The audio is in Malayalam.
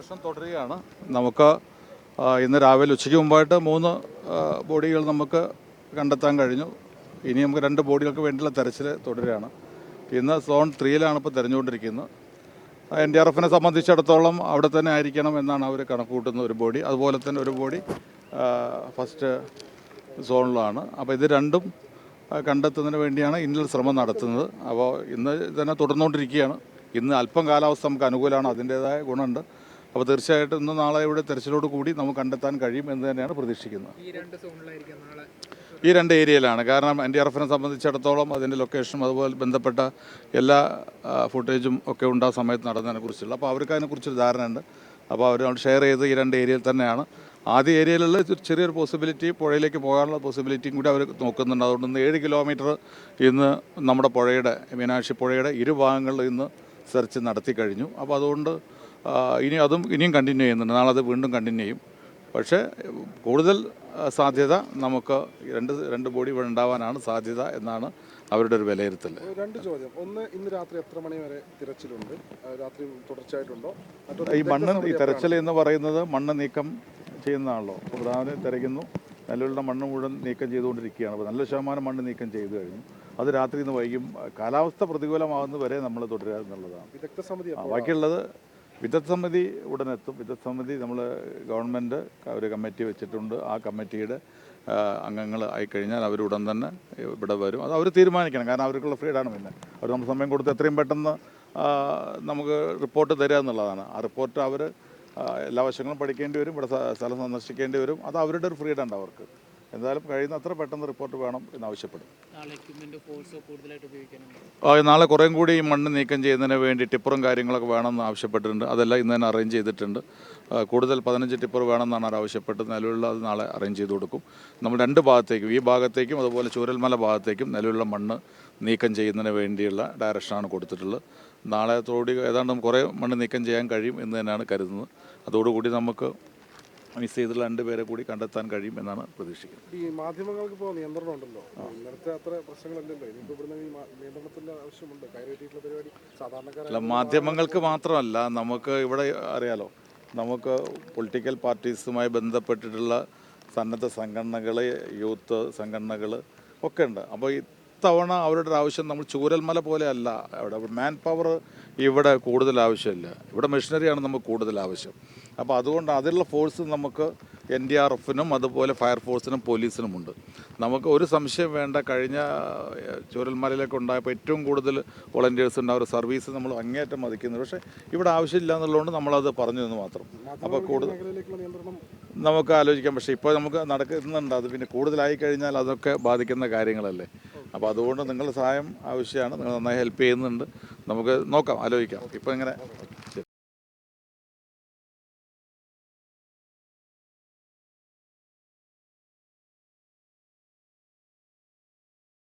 അന്വേഷണം തുടരുകയാണ്. നമുക്ക് ഇന്ന് രാവിലെ ഉച്ചയ്ക്ക് മുമ്പായിട്ട് 3 ബോഡികൾ നമുക്ക് കണ്ടെത്താൻ കഴിഞ്ഞു. ഇനി നമുക്ക് 2 ബോഡികൾക്ക് വേണ്ടിയുള്ള തെരച്ചിൽ തുടരുകയാണ്. ഇന്ന് സോൺ 3യിലാണ് ഇപ്പോൾ തെരഞ്ഞുകൊണ്ടിരിക്കുന്നത്. NDRFനെ സംബന്ധിച്ചിടത്തോളം അവിടെ തന്നെ ആയിരിക്കണം എന്നാണ് അവർ കണക്കുകൂട്ടുന്ന ഒരു ബോഡി. അതുപോലെ തന്നെ ഒരു ബോഡി ഫസ്റ്റ് സോണിലാണ്. അപ്പോൾ ഇത് രണ്ടും കണ്ടെത്തുന്നതിന് വേണ്ടിയാണ് ഇന്നലെ ശ്രമം നടത്തുന്നത്. അപ്പോൾ ഇന്ന് തന്നെ തുടർന്നുകൊണ്ടിരിക്കുകയാണ്. ഇന്ന് അല്പം കാലാവസ്ഥ നമുക്ക് അനുകൂലമാണ്, അതിൻ്റേതായ ഗുണമുണ്ട്. അപ്പോൾ തീർച്ചയായിട്ടും ഇന്ന് നാളെ ഇവിടെ തെരച്ചിലോട് കൂടി നമുക്ക് കണ്ടെത്താൻ കഴിയും എന്ന് തന്നെയാണ് പ്രതീക്ഷിക്കുന്നത്. ഈ 2 ഏരിയയിലാണ്. കാരണം NDRFനെ സംബന്ധിച്ചിടത്തോളം അതിൻ്റെ ലൊക്കേഷനും അതുപോലെ ബന്ധപ്പെട്ട എല്ലാ ഫുട്ടേജും ഒക്കെ ഉണ്ട് ആ സമയത്ത് നടന്നതിനെക്കുറിച്ചുള്ള. അപ്പോൾ അവർക്ക് അതിനെക്കുറിച്ചൊരു ധാരണയുണ്ട്. അപ്പോൾ അവർ ഷെയർ ചെയ്ത് ഈ 2 ഏരിയയിൽ തന്നെയാണ്. ആദ്യ ഏരിയയിലുള്ള ചെറിയൊരു പോസിബിലിറ്റി, പുഴയിലേക്ക് പോകാനുള്ള പോസിബിലിറ്റിയും കൂടി അവർ നോക്കുന്നുണ്ട്. അതുകൊണ്ട് ഇന്ന് 7 കിലോമീറ്റർ ഇന്ന് നമ്മുടെ പുഴയുടെ, മീനാക്ഷി പുഴയുടെ ഇരുഭാഗങ്ങളിൽ ഇന്ന് സെർച്ച് നടത്തി കഴിഞ്ഞു. അപ്പോൾ അതുകൊണ്ട് ഇനിയും കണ്ടിന്യൂ ചെയ്യുന്നുണ്ട്. നാളെ അത് വീണ്ടും കണ്ടിന്യൂ ചെയ്യും. പക്ഷേ കൂടുതൽ സാധ്യത നമുക്ക് രണ്ട് ബോഡി ഇവിടെ ഉണ്ടാവാനാണ് സാധ്യത എന്നാണ് അവരുടെ ഒരു വിലയിരുത്തൽ. 2 ചോദ്യം. ഒന്ന്, ഇന്ന് രാത്രി എത്ര മണി വരെ തിരച്ചിലുണ്ട്? രാത്രി തുടർച്ചയായിട്ടുണ്ടോ? ഈ തെരച്ചിൽ എന്ന് പറയുന്നത് മണ്ണ് നീക്കം ചെയ്യുന്നതാണല്ലോ. അപ്പോൾ രാവിലെ തിരയ്ക്കുന്നു, നിലവിലുള്ള മണ്ണ് മുഴുവൻ നീക്കം ചെയ്തുകൊണ്ടിരിക്കുകയാണ്. അപ്പോൾ നല്ല ശതമാനം മണ്ണ് നീക്കം ചെയ്തു കഴിഞ്ഞു. അത് രാത്രി നിന്ന് വൈകും. കാലാവസ്ഥ പ്രതികൂലമാകുന്നത് വരെ നമ്മൾ തുടരുക എന്നുള്ളതാണ്. ബാക്കിയുള്ളത് വിദഗ്ധ സമിതി ഉടനെത്തും. വിദഗ്ധ സമിതി നമ്മൾ ഗവൺമെൻറ് ഒരു കമ്മിറ്റി വെച്ചിട്ടുണ്ട്. ആ കമ്മിറ്റിയുടെ അംഗങ്ങൾ ആയിക്കഴിഞ്ഞാൽ അവരുടൻ തന്നെ ഇവിടെ വരും. അത് അവർ തീരുമാനിക്കണം. കാരണം അവർക്കുള്ള ഫ്രീഡാണ്. പിന്നെ അവർ നമ്മൾ സമയം കൊടുത്ത് എത്രയും പെട്ടെന്ന് നമുക്ക് റിപ്പോർട്ട് തരിക എന്നുള്ളതാണ്. ആ റിപ്പോർട്ട് അവർ എല്ലാ വശങ്ങളും പഠിക്കേണ്ടി വരും, ഇവിടെ സ്ഥലം സന്ദർശിക്കേണ്ടി വരും. അത് അവരുടെ ഒരു ഫ്രീഡം ഉണ്ട് അവർക്ക്. എന്തായാലും കഴിയുന്ന അത്ര പെട്ടെന്ന് റിപ്പോർട്ട് വേണം എന്നാവശ്യപ്പെടും. നാളെ കുറേയും കൂടി ഈ മണ്ണ് നീക്കം ചെയ്യുന്നതിന് വേണ്ടി ടിപ്പറും കാര്യങ്ങളൊക്കെ വേണമെന്ന് ആവശ്യപ്പെട്ടിട്ടുണ്ട്. അതെല്ലാം ഇന്ന് തന്നെ അറേഞ്ച് ചെയ്തിട്ടുണ്ട്. കൂടുതൽ 15 ടിപ്പർ വേണമെന്നാണ് അവർ ആവശ്യപ്പെട്ടത്. നിലവിലുള്ള അത് നാളെ അറേഞ്ച് ചെയ്ത് കൊടുക്കും. നമ്മൾ 2 ഭാഗത്തേക്കും, ഈ ഭാഗത്തേക്കും അതുപോലെ ചൂരൽമല ഭാഗത്തേക്കും നിലവിലുള്ള മണ്ണ് നീക്കം ചെയ്യുന്നതിന് വേണ്ടിയുള്ള ഡയറക്ഷനാണ് കൊടുത്തിട്ടുള്ളത്. നാളെ തോടി ഏതാണ്ട് കുറേ മണ്ണ് നീക്കം ചെയ്യാൻ കഴിയും എന്ന് തന്നെയാണ് കരുതുന്നത്. അതോടുകൂടി നമുക്ക് മിസ് ചെയ്തുള്ള 2 പേരെ കൂടി കണ്ടെത്താൻ കഴിയും എന്നാണ് പ്രതീക്ഷിക്കുന്നത്. ഈ മാധ്യമങ്ങൾക്ക് ഇപ്പോൾ നിയന്ത്രണം ഉണ്ടല്ലോ, നേരത്തെ അത്ര പ്രശ്നങ്ങളല്ലല്ലോ. ഇനിയിപ്പോൾ ഇവിടുന്ന് ഈ നിയന്ത്രണത്തിൻ്റെ ആവശ്യമുണ്ട്. കയറിയിട്ടുള്ള പരിപാടി സാധാരണക്കാരല്ല. മാധ്യമങ്ങൾക്ക് മാത്രമല്ല, നമുക്ക് ഇവിടെ അറിയാലോ, നമുക്ക് പൊളിറ്റിക്കൽ പാർട്ടീസുമായി ബന്ധപ്പെട്ടിട്ടുള്ള സന്നദ്ധ സംഘടനകൾ, യൂത്ത് സംഘടനകൾ ഒക്കെ ഉണ്ട്. അപ്പോൾ ഇത്തവണ അവരുടെ ഒരു ആവശ്യം നമ്മൾ ചൂരൽമല പോലെ അല്ല. അവിടെ മാൻ പവർ ഇവിടെ കൂടുതൽ ആവശ്യമില്ല. ഇവിടെ മെഷീനറിയാണ് നമുക്ക് കൂടുതൽ ആവശ്യം. അപ്പോൾ അതുകൊണ്ട് അതിലുള്ള ഫോഴ്സ് നമുക്ക് NDRFനും അതുപോലെ ഫയർഫോഴ്സിനും പോലീസിനുമുണ്ട്. നമുക്ക് ഒരു സംശയം വേണ്ട. കഴിഞ്ഞ ചൂരൽമലയിലേക്ക് ഉണ്ടായപ്പോൾ ഏറ്റവും കൂടുതൽ വോളണ്ടിയേഴ്സ് ഉണ്ട്. ഒരു സർവീസ് നമ്മൾ അങ്ങേയറ്റം മതിക്കുന്നത്. പക്ഷേ ഇവിടെ ആവശ്യമില്ല എന്നുള്ളതുകൊണ്ട് നമ്മളത് പറഞ്ഞു എന്ന് മാത്രം. അപ്പോൾ കൂടുതൽ നമുക്ക് ആലോചിക്കാം. പക്ഷേ ഇപ്പോൾ നമുക്ക് നടക്കുന്നുണ്ട്. അത് പിന്നെ കൂടുതലായി കഴിഞ്ഞാൽ അതൊക്കെ ബാധിക്കുന്ന കാര്യങ്ങളല്ലേ. അപ്പോൾ അതുകൊണ്ട് നിങ്ങളുടെ സഹായം ആവശ്യമാണ്. നിങ്ങൾ നന്നായി ഹെൽപ്പ് ചെയ്യുന്നുണ്ട്. നമുക്ക് നോക്കാം, ആലോചിക്കാം. ഇപ്പോൾ ഇങ്ങനെ